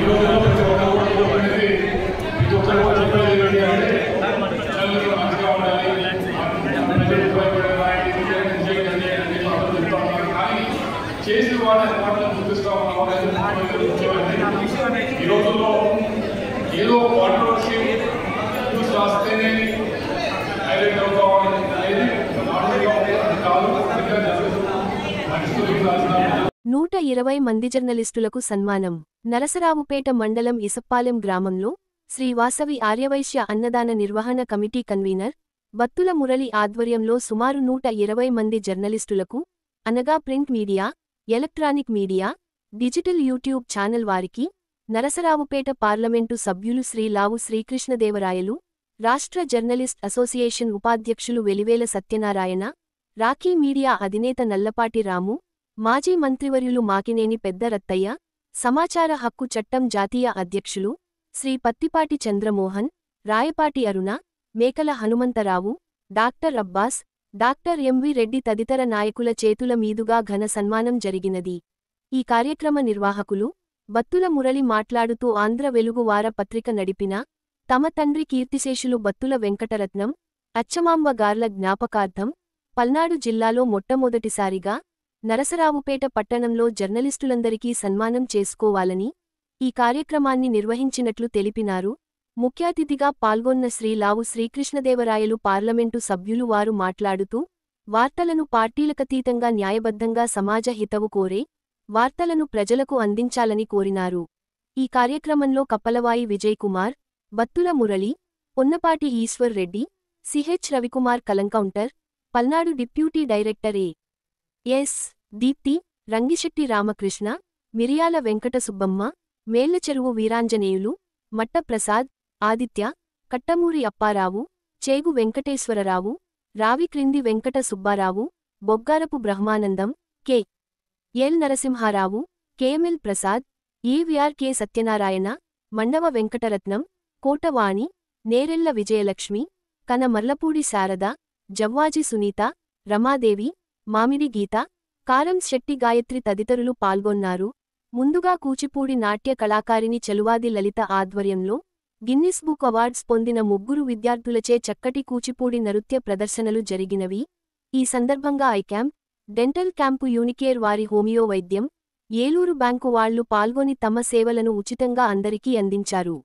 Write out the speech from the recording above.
ఈ రోజుల్లో ప్రతి ఒక్కరు కూడా కోరుకునేది ప్రతి ఒక్కరు కూడా చెప్పేది ఏంటంటే ప్రజలు మంచిగా ఉండాలి, ప్రజలు ఉపయోగపడేలాంటి చెప్తా ఉన్నారు. కానీ చేసిన వాళ్ళని మాత్రం చూపిస్తా ఉన్నారు. ఈ రోజుల్లో ఏదో కాంట్రవర్సీ న్యూస్ రాస్తేనే హైలైట్ అవుతా అనేది కాదు. 120 మంది జర్నలిస్టులకు సన్మానం. నరసరావుపేట మండలం ఇసప్పాలెం గ్రామంలో శ్రీ వాసవి ఆర్యవైశ్య అన్నదాన నిర్వహణ కమిటీ కన్వీనర్ బత్తుల మురళి ఆధ్వర్యంలో సుమారు 120 మంది జర్నలిస్టులకు, అనగా print media, electronic media, digital YouTube channel వారికి నరసరావుపేట పార్లమెంటు సభ్యులు శ్రీ లావు శ్రీకృష్ణదేవరాయలు, రాష్ట్ర జర్నలిస్ట్ అసోసియేషన్ ఉపాధ్యక్షులు వెలివేల సత్యనారాయణ, రాఖీ మీడియా అధినేత నల్లపాటి రాము, మాజీ మంత్రివర్యులు మాకినేని పెద్ద రత్తయ్య, సమాచార హక్కు చట్టం జాతీయ అధ్యక్షులు Shri Pattipati Chandramohan, Rayapati Aruna, Mekala Hanumantharao, doctor Abbas, doctor M V Reddy తదితర నాయకుల చేతుల మీదుగా ఘన సన్మానం జరిగినది. ఈ కార్యక్రమ నిర్వాహకులు బత్తుల మురళి మాట్లాడుతూ ఆంధ్ర వెలుగు వార పత్రిక నడిపిన తమ తండ్రి కీర్తిశేషులు బత్తుల వెంకటరత్నం అచ్చమాంబ గార్ల జ్ఞాపకార్థం పల్నాడు జిల్లాలో మొట్టమొదటిసారిగా నరసరావుపేట పట్టణంలో జర్నలిస్టులందరికీ సన్మానం చేసుకోవాలని ఈ కార్యక్రమాన్ని నిర్వహించినట్లు తెలిపినారు. ముఖ్యాతిథిగా పాల్గొన్న శ్రీ లావు శ్రీకృష్ణదేవరాయలు పార్లమెంటు సభ్యులు వారు మాట్లాడుతూ వార్తలను పార్టీలకతీతంగా న్యాయబద్ధంగా సమాజ హితవు కోరే వార్తలను ప్రజలకు అందించాలని కోరినారు. ఈ కార్యక్రమంలో కప్పలవాయి విజయ్ కుమార్, బత్తుల మురళి, పొన్నపాటి ఈశ్వర్ రెడ్డి, సిహెచ్ రవికుమార్ కలంకౌంటర్, Palnadu deputy director S. Deepti, Rangisetti Ramakrishna, Miriyala Venkata Subbamma, Mellacheruvu Veeranjaneyulu, మట్ట Prasad, Aditya, Kattamuri Apparao, Chegu Venkateswararao, Ravi Krindi Venkata Subbarao, Boggarapu Brahmanandam, K. L Narasimharao, KML Prasad, EVR K Satyanarayana, Mandava Venkataratnam, Kotavani, Nerella Vijayalakshmi, కన మర్లపూడి శారద, జవ్వాజి సునీత, రమాదేవి, మామిడి గీత, కారం శెట్టి గాయత్రి తదితరులు పాల్గొన్నారు. ముందుగా కూచిపూడి నాట్య కళాకారిణి చెలువాది లలిత ఆధ్వర్యంలో గిన్నిస్ బుక్ అవార్డ్స్ పొందిన 3 విద్యార్థులచే చక్కటి కూచిపూడి నృత్య ప్రదర్శనలు జరిగినవి. ఈ సందర్భంగా ఐక్యాంప్, డెంటల్ క్యాంపు యూనికేర్ వారి హోమియో వైద్యం, ఏలూరు బ్యాంకు వాళ్లు పాల్గొని తమ సేవలను ఉచితంగా అందరికీ అందించారు.